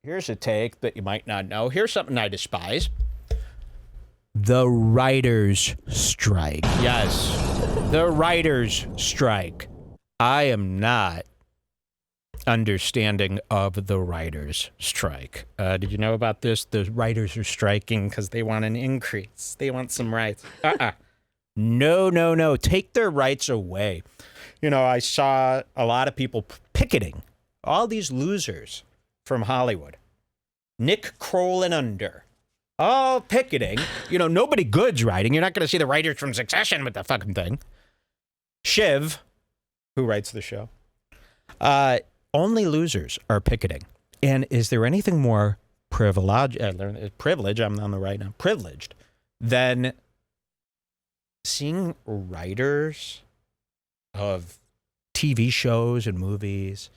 Here's a take that you might not know. Here's something I despise. The writers' strike. Yes, the writers' strike. I am not understanding of the writers' strike. Did you know about this? The writers are striking because they want an increase. They want some rights. No. Take their rights away. You know, I saw a lot of people picketing. All these losers from Hollywood. Nick Kroll and under. All picketing. You know, nobody good's writing. You're not going to see the writers from Succession with the fucking thing. Shiv, who writes the show. Only losers are picketing. And is there anything more privileged, I'm on the right now, privileged, than seeing writers of TV shows and movies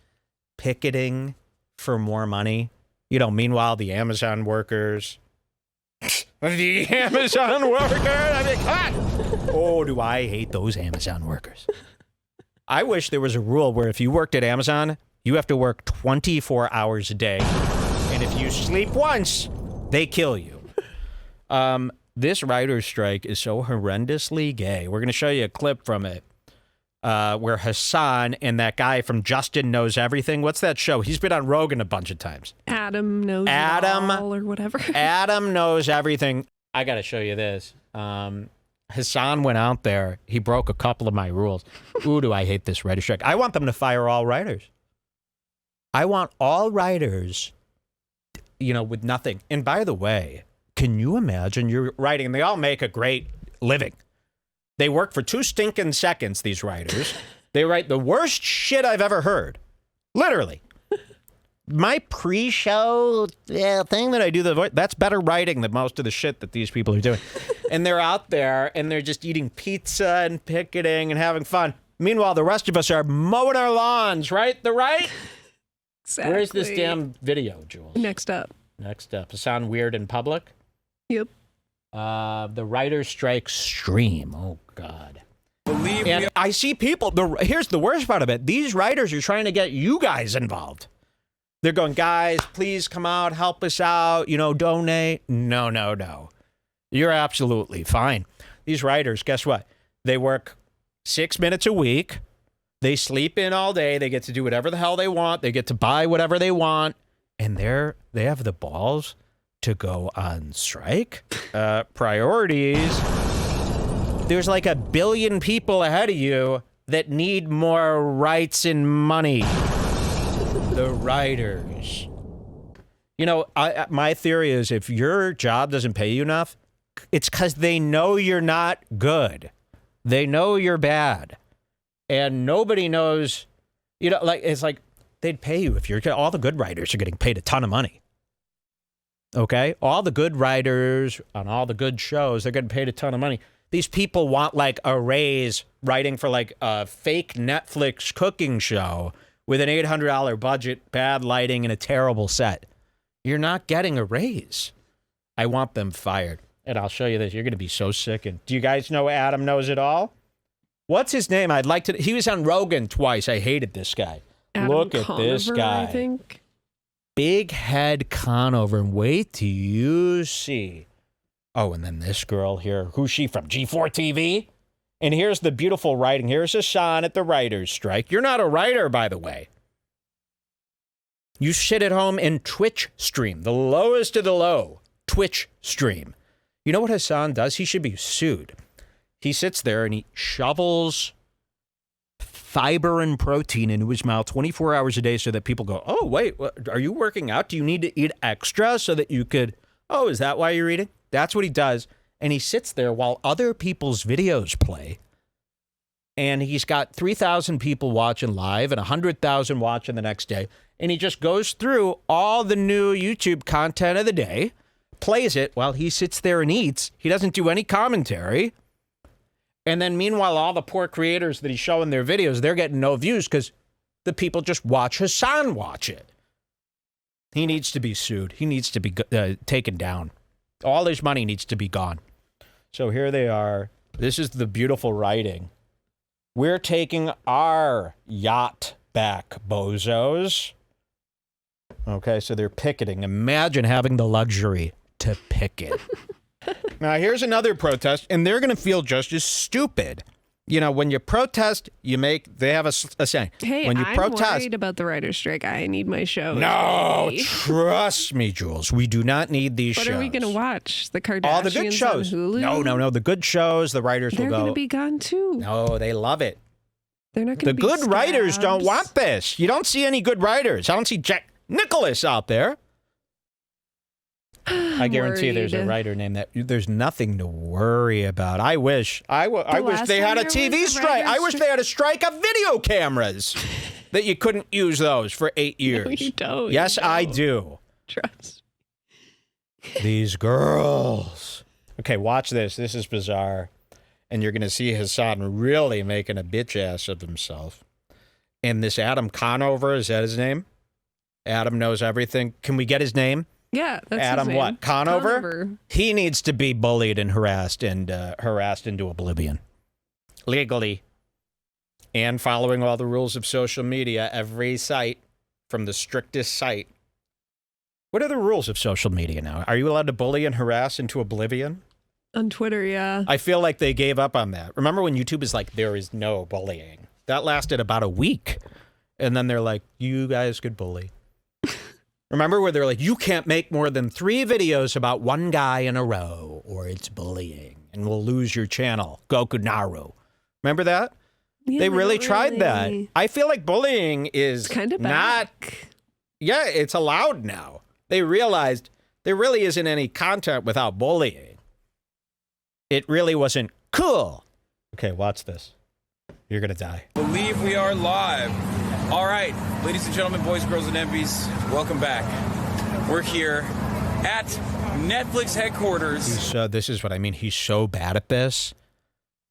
picketing for more money? You know, meanwhile, the Amazon workers, I mean, God, oh, do I hate those Amazon workers. I wish there was a rule where if you worked at Amazon, you have to work 24 hours a day. And if you sleep once, they kill you. This writer's strike is so horrendously gay. We're going to show you a clip from it where Hasan and that guy from Justin Knows Everything. What's that show? He's been on Rogan a bunch of times. Adam Knows It All or whatever. Adam Knows Everything. I got to show you this. Hasan went out there. He broke a couple of my rules. Ooh, do I hate this writer's strike. I want them to fire all writers. I want all writers, you know, with nothing. And by the way, can you imagine you're writing, and they all make a great living. They work for 2 stinking seconds, these writers. They write the worst shit I've ever heard. Literally. My pre-show thing that I do, the voice, that's better writing than most of the shit that these people are doing. And they're out there, and they're just eating pizza and picketing and having fun. Meanwhile, the rest of us are mowing our lawns, right? The right? Exactly. Where's this damn video, Jules? Next up. Sound weird in public? Yep. The writer's strike stream. Oh, God. And I see people. Here's the worst part of it. These writers are trying to get you guys involved. They're going, guys, please come out, help us out, you know, donate. No. You're absolutely fine. These writers, guess what? They work 6 minutes a week. They sleep in all day. They get to do whatever the hell they want. They get to buy whatever they want. And they have the balls to go on strike. Priorities. There's like 1 billion people ahead of you that need more rights and money. The writers. You know, my theory is if your job doesn't pay you enough, it's because they know you're not good. They know you're bad. And nobody knows, you know, like, it's like they'd pay you if all the good writers are getting paid a ton of money. Okay? All the good writers on all the good shows, they're getting paid a ton of money. These people want like a raise writing for like a fake Netflix cooking show with an $800 budget, bad lighting, and a terrible set. You're not getting a raise. I want them fired. And I'll show you this. You're going to be so sickened. Do you guys know Adam Knows It All? What's his name? I'd like to. He was on Rogan twice. I hated this guy. Adam Look at Conover, this guy. I think. Big head Conover. And wait till you see. Oh, and then this girl here. Who's she from? G4 TV? And here's the beautiful writing. Here's Hasan at the writer's strike. You're not a writer, by the way. You sit at home and Twitch stream. The lowest of the low. Twitch stream. You know what Hasan does? He should be sued. He sits there and he shovels fiber and protein into his mouth 24 hours a day so that people go, oh, wait, are you working out? Do you need to eat extra so that you could, oh, is that why you're eating? That's what he does. And he sits there while other people's videos play. And he's got 3,000 people watching live and 100,000 watching the next day. And he just goes through all the new YouTube content of the day, plays it while he sits there and eats. He doesn't do any commentary. And then meanwhile, all the poor creators that he's showing their videos, they're getting no views because the people just watch Hasan watch it. He needs to be sued. He needs to be taken down. All his money needs to be gone. So here they are. This is the beautiful writing. We're taking our yacht back, bozos. Okay, so they're picketing. Imagine having the luxury to picket. Now, here's another protest, and they're going to feel just as stupid. You know, when you protest, they have a saying. Hey, when you I'm worried about the writer's strike. I need my show. No, today. trust me, Jules. We do not need these shows. What are we going to watch? The Kardashians all the good shows. on Hulu? No. The good shows, the writers They're will go. going to be gone, too. No, they love it. They're not going to be The good writers don't want this. You don't see any good writers. I don't see Jack Nicholas out there. I guarantee there's a writer named that. There's nothing to worry about. I wish they had a TV strike. I wish they had a strike of video cameras that you couldn't use those for 8 years. No, you don't. Yes, you don't. I do. Trust. These girls. Okay, watch this. This is bizarre. And you're going to see Hasan really making a bitch ass of himself. And this Adam Conover, is that his name? Adam knows everything. Can we get his name? Yeah, that's Adam his name. what? Conover? He needs to be bullied and harassed into oblivion. Legally. And following all the rules of social media, every site, from the strictest site. What are the rules of social media now? Are you allowed to bully and harass into oblivion? On Twitter, yeah. I feel like they gave up on that. Remember when YouTube is like, there is no bullying? That lasted about a week. And then they're like, you guys could bully. Remember where they're like, you can't make more than 3 videos about one guy in a row, or it's bullying, and we'll lose your channel. Goku Naru. Remember that? Yeah, they really tried that. I feel like bullying is kind of not. Yeah, it's allowed now. They realized there really isn't any content without bullying. It really wasn't cool. Okay, watch this. You're going to die. Believe we are live. All right, ladies and gentlemen, boys, girls, and MPs, welcome back. We're here at Netflix headquarters. This is what I mean. He's so bad at this.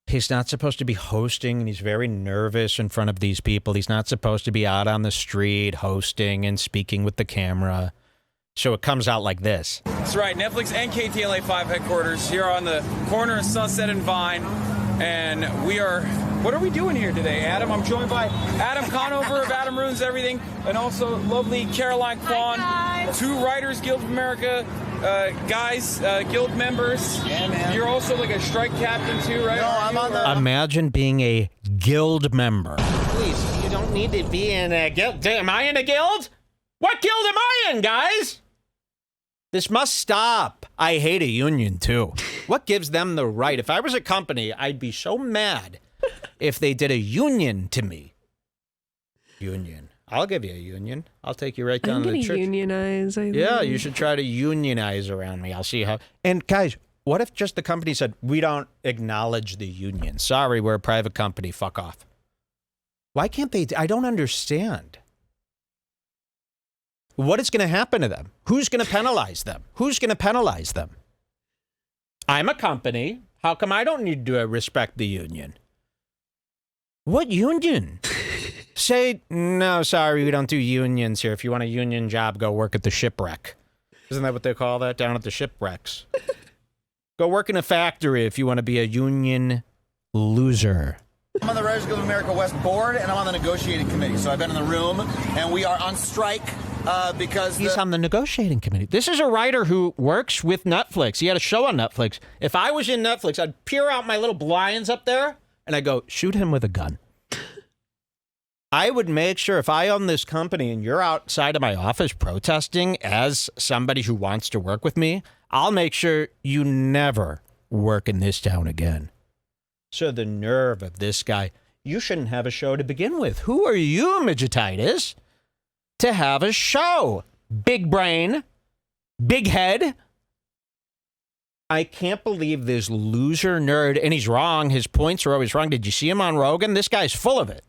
He's not supposed to be hosting, and he's very nervous in front of these people. He's not supposed to be out on the street hosting and speaking with the camera. So it comes out like this. That's right, Netflix and KTLA 5 headquarters here on the corner of Sunset and Vine. And we are, what are we doing here today, Adam? I'm joined by Adam Conover of Adam Ruins Everything, and also lovely Caroline Kwan, 2 Writers Guild of America guild members. Yeah, man. You're also like a strike captain too, right? No, I'm on the... Imagine being a guild member. Please, you don't need to be in a guild. Am I in a guild? What guild am I in, guys? This must stop. I hate a union, too. What gives them the right? If I was a company, I'd be so mad if they did a union to me. Union. I'll give you a union. I'll take you right down to the church. Unionize, I think. Yeah, you should try to unionize around me. I'll see how. And guys, what if just the company said, we don't acknowledge the union? Sorry, we're a private company. Fuck off. Why can't they? I don't understand. What is going to happen to them? Who's going to penalize them? Who's going to penalize them? I'm a company. How come I don't need to respect the union? What union? Say, no, sorry, we don't do unions here. If you want a union job, go work at the shipwreck. Isn't that what they call that down at the shipwrecks? Go work in a factory if you want to be a union loser. I'm on the Writers Guild of America West board, and I'm on the negotiating committee. So I've been in the room, and we are on strike because he's on the negotiating committee. This is a writer who works with Netflix. He had a show on Netflix. If I was in Netflix, I'd peer out my little blinds up there, and I'd go, shoot him with a gun. I would make sure if I own this company and you're outside of my office protesting as somebody who wants to work with me, I'll make sure you never work in this town again. So the nerve of this guy, you shouldn't have a show to begin with. Who are you, midgetitis, to have a show? Big brain, big head. I can't believe this loser nerd, and he's wrong. His points are always wrong. Did you see him on Rogan? This guy's full of it.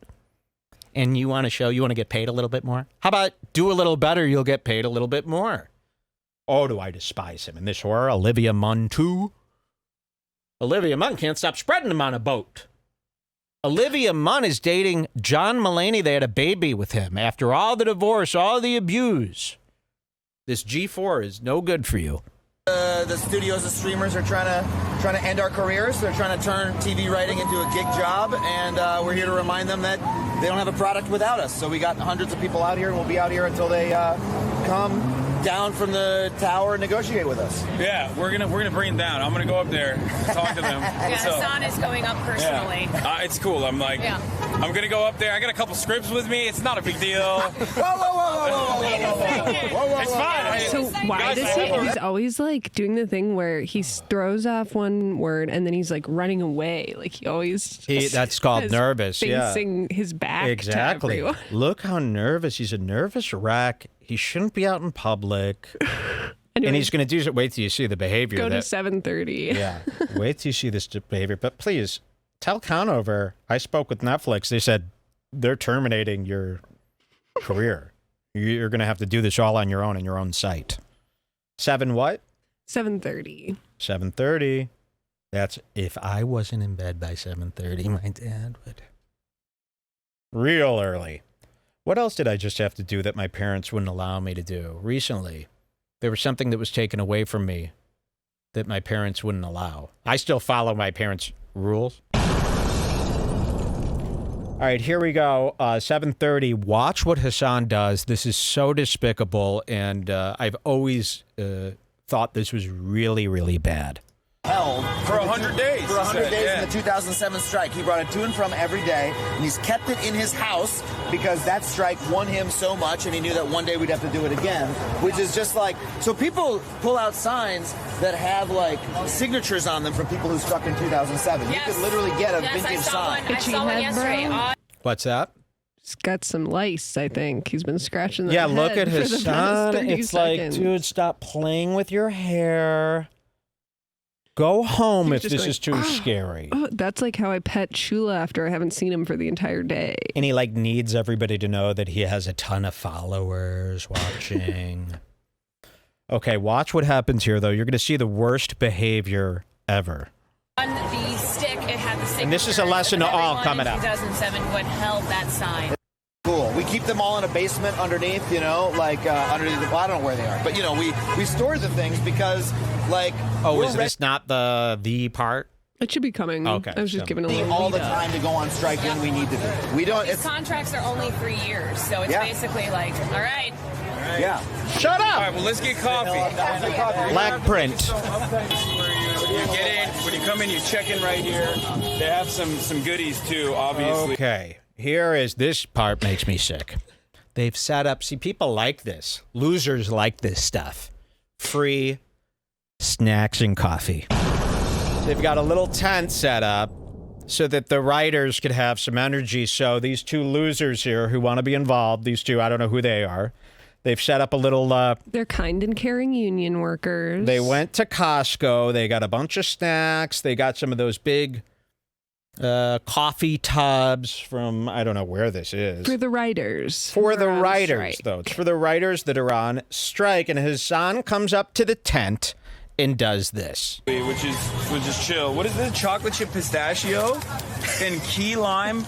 And you want to show, you want to get paid a little bit more? How about do a little better, you'll get paid a little bit more? Oh, do I despise him. And this whore, Olivia Munn, too. Olivia Munn can't stop spreading him on a boat. Olivia Munn is dating John Mulaney. They had a baby with him. After all the divorce, all the abuse, this G4 is no good for you. The studios, the streamers are trying to end our careers. They're trying to turn TV writing into a gig job, and we're here to remind them that they don't have a product without us. So we got hundreds of people out here, and we'll be out here until they come down from the tower and negotiate with us. Yeah, we're gonna bring them down. I'm gonna go up there, talk to them. Hassan is going up personally. Yeah. It's cool. I'm like, I'm gonna go up there. I got a couple scripts with me. It's not a big deal. Whoa. It's fine. So why does he's always like doing the thing where he throws off one word and then he's like running away? Like he always that's called is nervous. facing his back. Exactly. To everyone. Look how nervous. He's a nervous wreck. He shouldn't be out in public. Anyway, And he's going to do. Wait till you see the behavior. go to 7:30. Yeah. Wait till you see this behavior. But please tell Conover. I spoke with Netflix. They said they're terminating your career. You're going to have to do this all on your own site. 7 what? 7:30. 7:30. That's if I wasn't in bed by 7:30, my dad would. Real early. What else did I just have to do that my parents wouldn't allow me to do? Recently, there was something that was taken away from me that my parents wouldn't allow. I still follow my parents' rules. All right, here we go. 7:30. Watch what Hasan does. This is so despicable, and I've always thought this was really, really bad. Held For 100 days. For 100 days yeah. in the 2007 strike. He brought it to and from every day, and he's kept it in his house because that strike won him so much, and he knew that one day we'd have to do it again, which is just like, so people pull out signs that have like signatures on them from people who struck in 2007. Yes. You could literally get a Yes, vintage sign. I saw one head, yesterday. bro. What's that? He's got some lice, I think. He's been scratching that Yeah, head look at for the his past son. 30 It's seconds. like, dude, stop playing with your hair. Go home He's if just this going, is too scary. Oh, that's like how I pet Shula after I haven't seen him for the entire day. And he like needs everybody to know that he has a ton of followers watching. Okay, watch what happens here, though. You're going to see the worst behavior ever. On the stick, it had the signature. And this is a lesson to all coming up. 2007 would held that sign. Cool. We keep them all in a basement underneath, you know, like underneath. Well, I don't know where they are, but you know, we store the things because, like, Oh, we're is this not the part? It should be coming. Okay, I was just so- giving a ready little all the lead up. time to go on strike when we need to be. We don't. These It's contracts are only 3 years, so it's Yeah. basically like, all right. yeah. Shut All up! right, well, let's get coffee. Black print. You get in, when you come in, you check in right here. They have some goodies too, obviously. Okay, here is this part makes me sick. They've set up, see, people like this. Losers like this stuff. Free snacks and coffee. They've got a little tent set up so that the writers could have some energy. So these two losers here who want to be involved, these two, I don't know who they are. They've set up a little, They're kind and caring union workers. they went to Costco. They got a bunch of snacks. They got some of those big coffee tubs from, I don't know where this is. For the writers. For who the are on writers, strike. though. It's for the writers that are on strike. And Hasan comes up to the tent and does this. Which is chill. What is this? Chocolate chip pistachio and key lime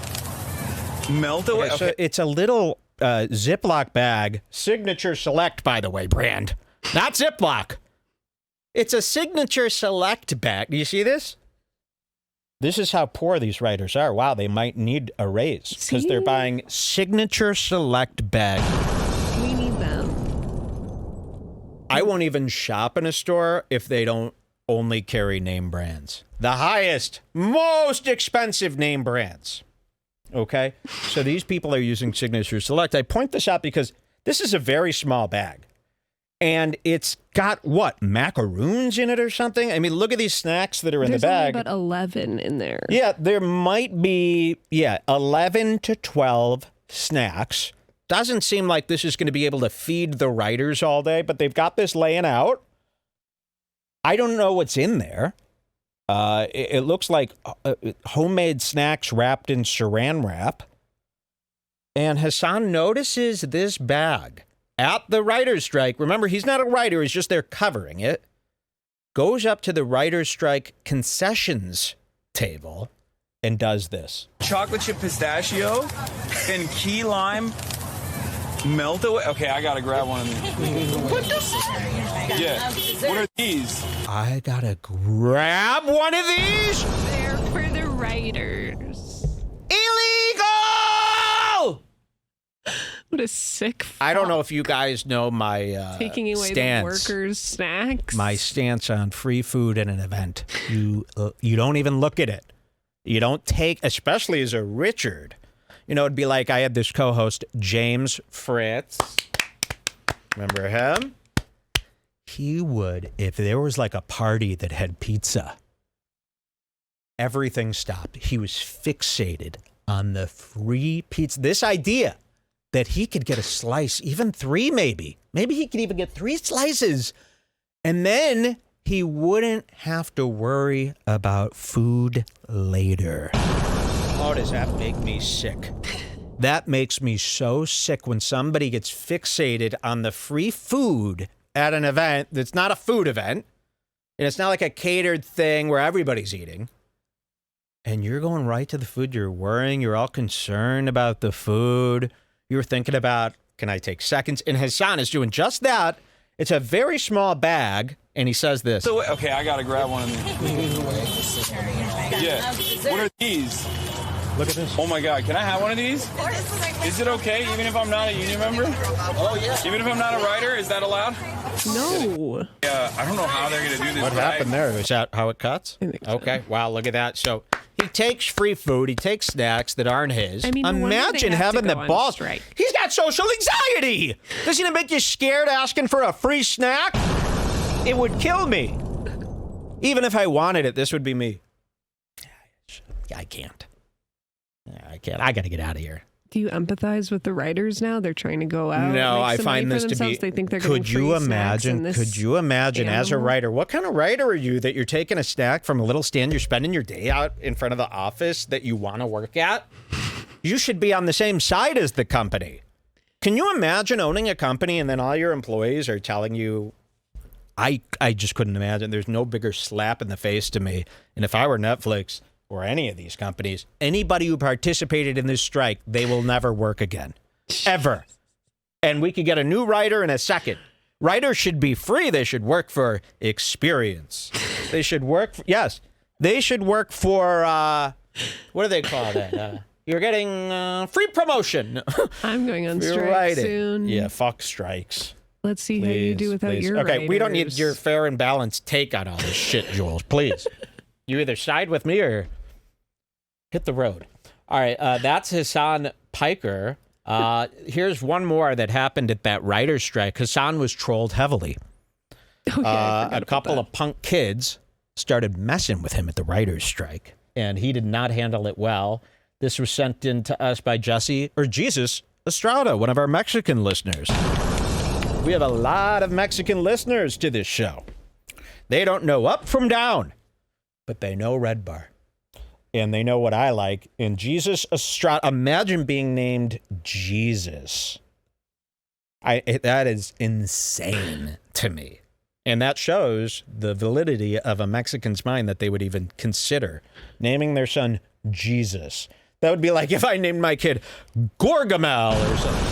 melt away. Okay, so it's a little Ziploc bag. Signature Select, by the way, brand. Not Ziploc. It's a Signature Select bag. Do you see this? This is how poor these writers are. Wow, they might need a raise because they're See? buying Signature Select bag. We need them. I won't even shop in a store if they don't only carry name brands. The highest, most expensive name brands. Okay? So these people are using Signature Select. I point this out because this is a very small bag. And it's got, what, macaroons in it or something? I mean, look at these snacks that are in There's the bag. only about 11 in there. Yeah, there might be, 11 to 12 snacks. Doesn't seem like this is going to be able to feed the writers all day, but they've got this laying out. I don't know what's in there. It looks like homemade snacks wrapped in saran wrap. And Hasan notices this bag at the writer's strike. Remember, he's not a writer. He's just there covering it. Goes up to the writer's strike concessions table and does this. Chocolate chip pistachio and key lime melt away. Okay, I gotta grab one of these. Yeah. What are these? I gotta grab one of these. They're for the writers. Illegal! What a sick fuck. I don't know if you guys know my taking away stance. the workers' snacks. My stance on free food at an event. You don't even look at it. You don't take, especially as a Richard. You know, it'd be like I had this co-host, James Fritz. Remember him? He would, if there was like a party that had pizza, everything stopped. He was fixated on the free pizza. This idea that he could get a slice, even 3 maybe. Maybe he could even get 3 slices. And then he wouldn't have to worry about food later. Oh, does that make me sick? That makes me so sick when somebody gets fixated on the free food at an event that's not a food event. And it's not like a catered thing where everybody's eating. And you're going right to the food. You're worrying. You're all concerned about the food. You're thinking about, can I take seconds? And Hasan is doing just that. It's a very small bag. And he says this. So, okay, I got to grab one of these. Yeah. What are these? Look at this. Oh, my God. Can I have one of these? Is it okay, even if I'm not a union member? Oh, yeah. Even if I'm not a writer, is that allowed? No. Yeah, I don't know how they're going to do this. What but happened there? Is that how it cuts? I think so. Okay. Wow, look at that. So he takes free food. He takes snacks that aren't his. I mean, no wonder imagine they have to having the go on balls. strike. He's got social anxiety. Doesn't it make you scared asking for a free snack? It would kill me. Even if I wanted it, this would be me. I can't. I can't. I got to get out of here. Do you empathize with the writers now? They're trying to go out. No, make I some find money for this to be. themselves. They think they're getting Could you free snacks in imagine? this Could you imagine as a animal? writer? What kind of writer are you that you're taking a snack from a little stand? You're spending your day out in front of the office that you want to work at. You should be on the same side as the company. Can you imagine owning a company and then all your employees are telling you? I just couldn't imagine. There's no bigger slap in the face to me. And if I were Netflix or any of these companies, anybody who participated in this strike, they will never work again. Ever. And we could get a new writer in a second. Writers should be free. They should work for experience. They should work for, yes. They should work for, what do they call that? You're getting free promotion. I'm going on You're strike writing. soon. Yeah, fuck strikes. Let's see how you do without Please. your Okay, we don't need writers. your fair and balanced take on all this shit, Jules. Please. You either side with me or hit the road. All right, that's Hasan Piker. Here's one more that happened at that writer's strike. Hasan was trolled heavily. Oh, yeah, I forgot A about couple that. of punk kids started messing with him at the writer's strike, and he did not handle it well. This was sent in to us by Jesus Estrada, one of our Mexican listeners. We have a lot of Mexican listeners to this show. They don't know up from down, but they know Redbar. And they know what I like. And Jesus Estrada, imagine being named Jesus. That is insane to me. And that shows the validity of a Mexican's mind that they would even consider naming their son Jesus. That would be like if I named my kid Gorgamel or something.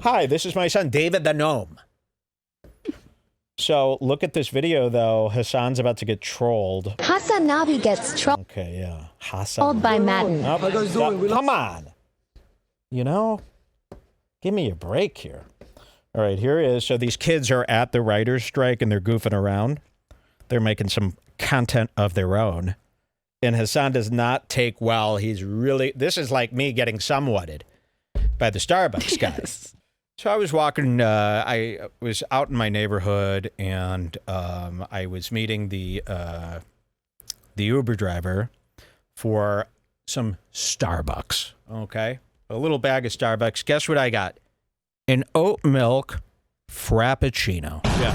Hi, this is my son, David the Gnome. So look at this video, though. Hasan's about to get trolled. Hasan Nabi gets trolled Okay, yeah. Hasan. by Matan. Oh, come on. You know, give me a break here. All right, here it is. So these kids are at the writer's strike and they're goofing around. They're making some content of their own. And Hasan does not take well. He's really, this is like me getting somewhatted by the Starbucks guy. Yes. So I was walking, I was out in my neighborhood and I was meeting the Uber driver for some Starbucks, okay? A little bag of Starbucks. Guess what I got? An oat milk Frappuccino. Yeah.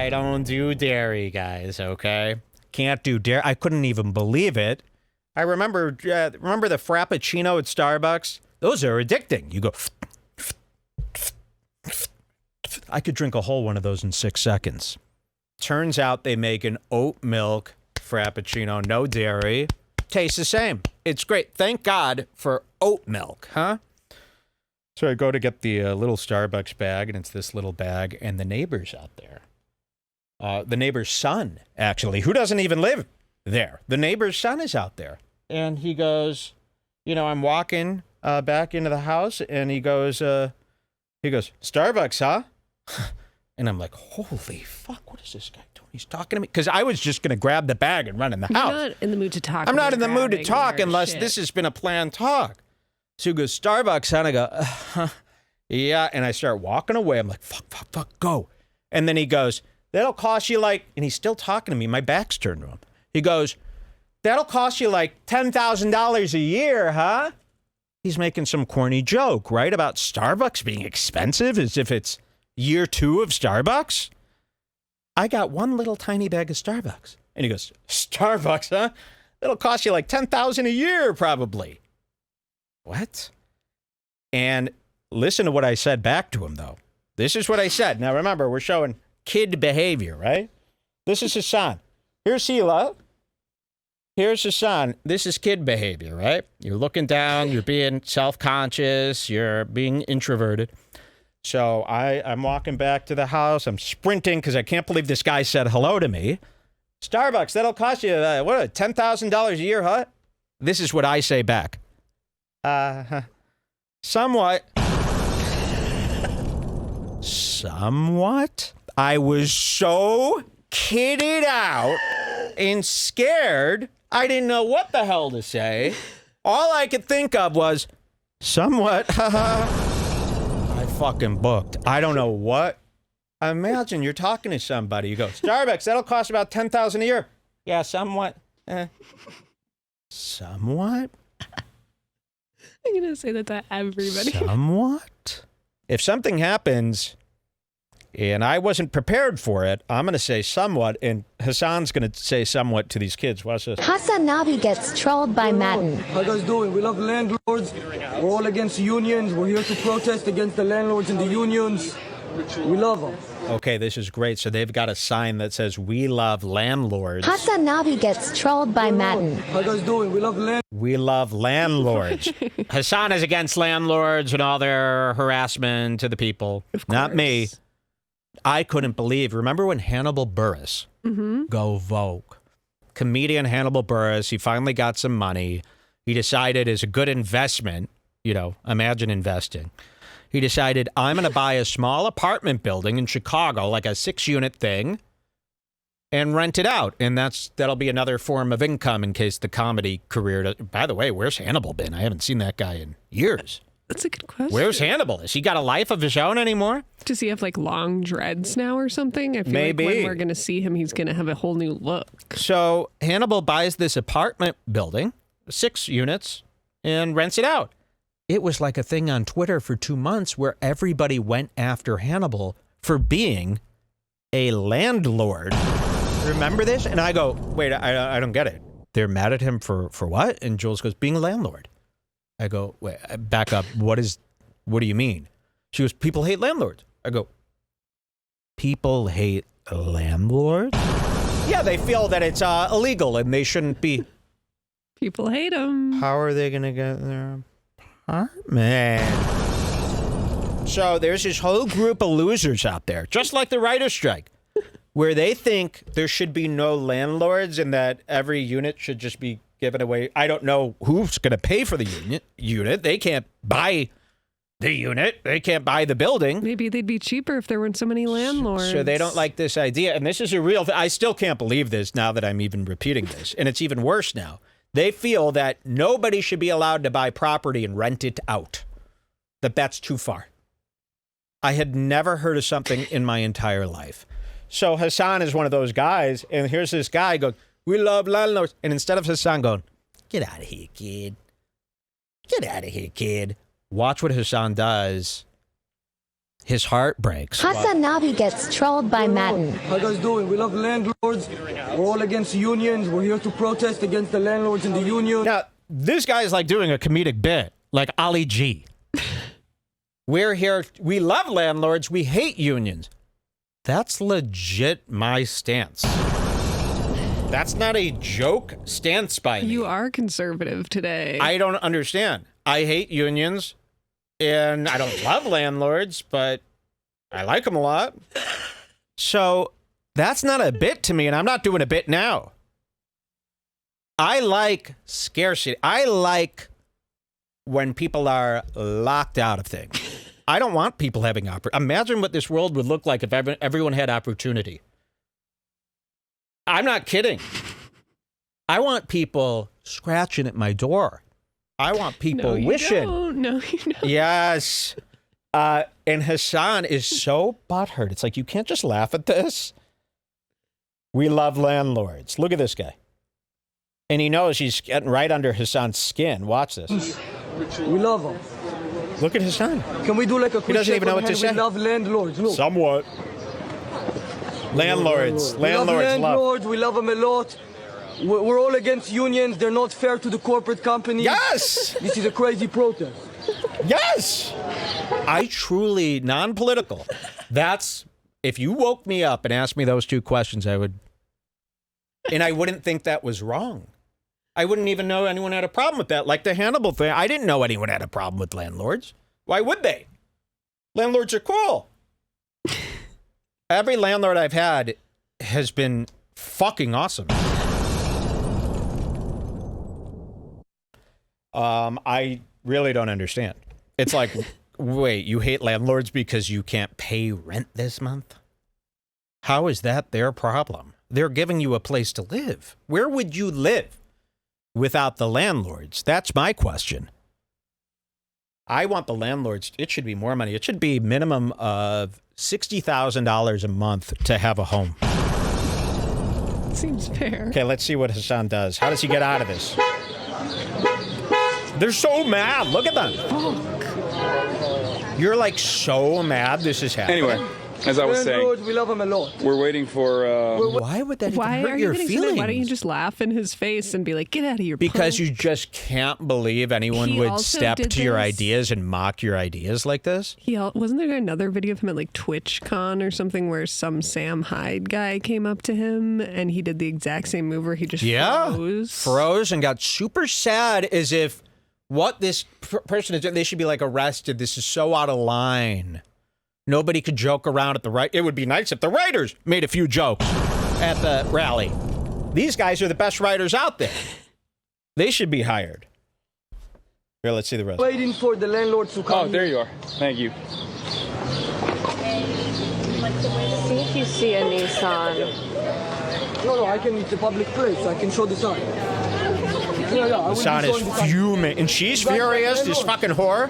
I don't do dairy, guys, okay? Can't do dairy. I couldn't even believe it. I remember the Frappuccino at Starbucks? Those are addicting. You go... I could drink a whole one of those in 6 seconds. Turns out they make an oat milk Frappuccino, no dairy. Tastes the same. It's great. Thank God for oat milk, huh? So I go to get the little Starbucks bag, and it's this little bag, and the neighbor's out there. The neighbor's son, actually, who doesn't even live there. The neighbor's son is out there. And he goes, I'm walking back into the house, and he goes, Starbucks, huh? And I'm like, holy fuck, what is this guy doing? He's talking to me. Because I was just going to grab the bag and run in the house. You're not in the mood to talk. I'm not in the mood to talk unless this has been a planned talk. So he goes, Starbucks, huh? And I go, yeah. And I start walking away. I'm like, fuck, go. And then he goes, that'll cost you like, and he's still talking to me. My back's turned to him. He goes, that'll cost you like $10,000 a year, huh? He's making some corny joke, right? About Starbucks being expensive, as if it's year 2 of Starbucks. I got one little tiny bag of Starbucks. And he goes, Starbucks, huh? That'll cost you like $10,000 a year, probably. What? And listen to what I said back to him, though. This is what I said. Now, remember, we're showing kid behavior, right? This is Hasan. Here's Sheila. Here's Hasan. This is kid behavior, right? You're looking down. You're being self-conscious. You're being introverted. So I'm walking back to the house. I'm sprinting because I can't believe this guy said hello to me. Starbucks, that'll cost you, $10,000 a year, huh? This is what I say back. Somewhat. Somewhat? I was so kitted out and scared, I didn't know what the hell to say. All I could think of was, somewhat, I fucking booked. I don't know what. Imagine you're talking to somebody. You go, Starbucks, that'll cost about $10,000 a year. Yeah, somewhat. Somewhat? I'm going to say that to everybody. Somewhat? If something happens and I wasn't prepared for it, I'm going to say somewhat, and Hasan's going to say somewhat to these kids. Watch this. Hasan Navi gets trolled by Matan. How you guys doing? We love landlords. We're all against unions. We're here to protest against the landlords and the unions. We love them. Okay, this is great. So they've got a sign that says, we love landlords. Hasan Navi gets trolled by Matan. How you guys doing? We love landlords. Hasan is against landlords and all their harassment to the people. Not me. I couldn't believe. Remember when Hannibal Buress, go Vogue, comedian Hannibal Buress, he finally got some money. He decided as a good investment, imagine investing. He decided, I'm going to buy a small apartment building in Chicago, like a 6-unit thing, and rent it out. And that'll be another form of income in case the comedy career. By the way, where's Hannibal been? I haven't seen that guy in years. That's a good question. Where's Hannibal? Has he got a life of his own anymore? Does he have like long dreads now or something? I feel Maybe. like when we're going to see him, he's going to have a whole new look. So Hannibal buys this apartment building, 6 units, and rents it out. It was like a thing on Twitter for 2 months where everybody went after Hannibal for being a landlord. Remember this? And I go, wait, I don't get it. They're mad at him for what? And Jules goes, being a landlord. I go, wait, back up. What do you mean? She goes, people hate landlords. I go, people hate landlords? Yeah, they feel that it's illegal and they shouldn't be. People hate him. How are they going to get their apartment? So there's this whole group of losers out there, just like the writer's strike, where they think there should be no landlords and that every unit should just be given away. I don't know who's going to pay for the unit. They can't buy the unit. They can't buy the building. Maybe they'd be cheaper if there weren't so many landlords. So they don't like this idea. And this is a real I still can't believe this now that I'm even repeating this. And it's even worse now. They feel that nobody should be allowed to buy property and rent it out. That's too far. I had never heard of something in my entire life. So Hasan is one of those guys. And here's this guy going, we love landlords. And instead of Hasan going, get out of here, kid. Get out of here, kid. Watch what Hasan does. His heart breaks. Hasan Navi gets trolled by Matan. How you guys doing? We love landlords. We're all against unions. We're here to protest against the landlords and the unions. Now, this guy is like doing a comedic bit, like Ali G. We're here. We love landlords. We hate unions. That's legit my stance. That's not a joke stance by me. You are conservative today. I don't understand. I hate unions, and I don't love landlords, but I like them a lot. So that's not a bit to me, and I'm not doing a bit now. I like scarcity. I like when people are locked out of things. I don't want people having imagine what this world would look like if everyone had opportunity. I'm not kidding. I want people scratching at my door. I want people wishing. No, you don't. Yes. And Hasan is so butthurt. It's like, you can't just laugh at this. We love landlords. Look at this guy. And he knows he's getting right under Hasan's skin. Watch this. We love them. Look at Hasan. Can we do like a quick He doesn't even know what to say. We love landlords. Look. Somewhat. Landlords. We love Landlords. landlords. We love them a lot. We're all against unions. They're not fair to the corporate companies. Yes. This is a crazy protest. Yes. I truly, non-political. That's, if you woke me up and asked me those two questions, I would, and I wouldn't think that was wrong. I wouldn't even know anyone had a problem with that. Like the Hannibal thing, I didn't know anyone had a problem with landlords. Why would they? Landlords are cool. Every landlord I've had has been fucking awesome. I really don't understand. It's like, wait, you hate landlords because you can't pay rent this month? How is that their problem? They're giving you a place to live. Where would you live without the landlords? That's my question. I want the landlords, it should be more money. It should be minimum of $60,000 a month to have a home. Seems fair. Okay, let's see what Hasan does. How does he get out of this? They're so mad. Look at them. Fuck. You're like so mad this is happening. Anyway, as I was saying, Landlords, we love them a lot. we're waiting for... Why would that even Why hurt are your you getting so feelings? mad? Why don't you just laugh in his face and be like, get out of your Because punk. you just can't believe anyone He would also step did to your this. ideas and mock your ideas like this. Wasn't there another video of him at like TwitchCon or something where some Sam Hyde guy came up to him and he did the exact same move where he just froze and got super sad as if what this person is doing, they should be like arrested. This is so out of line. Nobody could joke around at the right. It would be nice if the writers made a few jokes at the rally. These guys are the best writers out there. They should be hired. Here, let's see the rest. Waiting for the landlords to come. Oh, there you are. Thank you. See if you see a Nissan. No, I can. It's a public place. I can show the sign. Yeah, I will Hasan be showing the is sign. fuming, and she's furious. This fucking whore.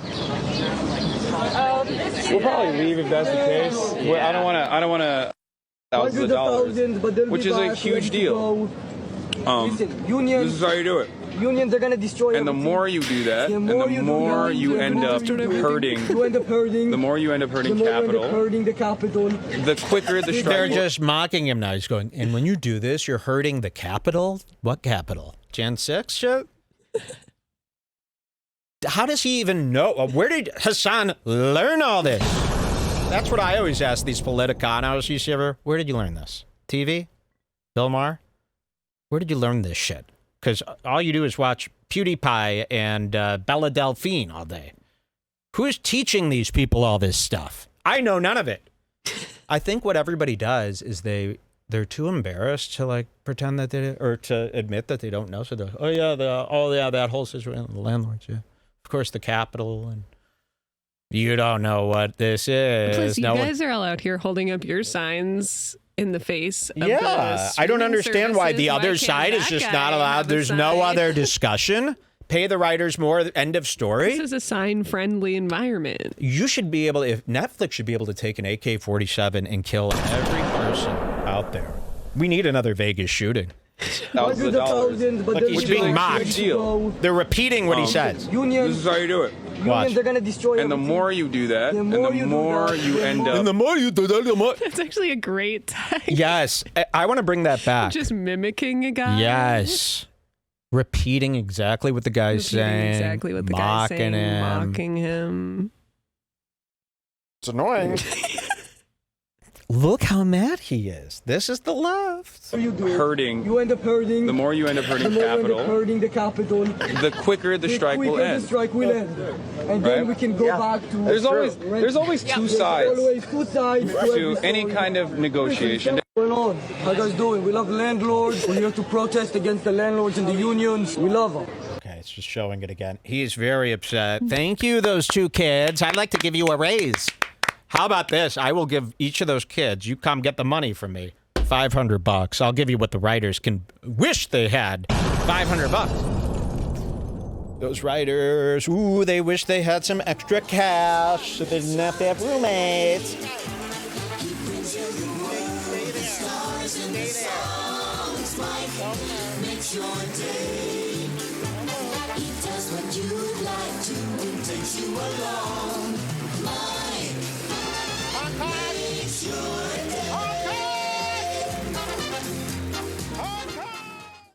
We'll probably leave if that's the case. I don't want to thousands of dollars, but they'll which be is a back, huge ready to deal. go. Listen, unions. This is how you do it. Unions are gonna destroy. And the everything. more you do that, The and more the you do more that, you the end more up you do it, hurting, you end up hurting. the more you end up hurting the more you end up capital, hurting the capital. the quicker the They're strike. just mocking him now. He's going, and when you do this, you're hurting the capital? What capital? Gen 6 shit? How does he even know? Where did Hasan learn all this? That's what I always ask these politicanos. You see ever, where did you learn this? TV? Bill Maher? Where did you learn this shit? Because all you do is watch PewDiePie and Bella Delphine all day. Who's teaching these people all this stuff? I know none of it. I think what everybody does is they're too embarrassed to like pretend that they, or to admit that they don't know. So they're like, oh yeah, that whole situation, the landlords, yeah. Of course, the capital, and you don't know what this is. Plus, you guys are all out here holding up your signs in the face of yeah, I don't understand why the other side is just not allowed. There's no other discussion. Pay the writers more. End of story. This is a sign-friendly environment. You should be able, if Netflix should be able to take an AK-47 and kill every person out there. We need another Vegas shooting. Thousands of dollars. Look, he's being mocked. They're repeating what he says. Unions. This is how you do it. Watch. Unions are gonna destroy. And the everything. more you do that, The and the more you do more that, you the end more- up. And the more you do that, the more. That's actually a great tag. Yes, I want to bring that back. Just mimicking a guy. Yes. Repeating exactly what the guy's saying. Exactly what the guy's saying. Mocking him. It's annoying. Look how mad he is. This is the left. You do it. Hurting. You end up hurting. The more you end up hurting the more you end capital, up hurting the capital. the quicker the strike will quicker end. The strike will end. And then Right? we can go back to. There's always two sides Always two sides to any kind of negotiation. What's going on? How you guys doing? We love landlords. We're here to protest against the landlords and the unions. We love them. Okay, it's just showing it again. He's very upset. Thank you, those 2 kids. I'd like to give you a raise. How about this? I will give each of those kids, you come get the money from me, $500. I'll give you what the writers can wish they had, $500. Those writers, ooh, they wish they had some extra cash so they didn't have to have roommates. He does what you'd like to and takes you along.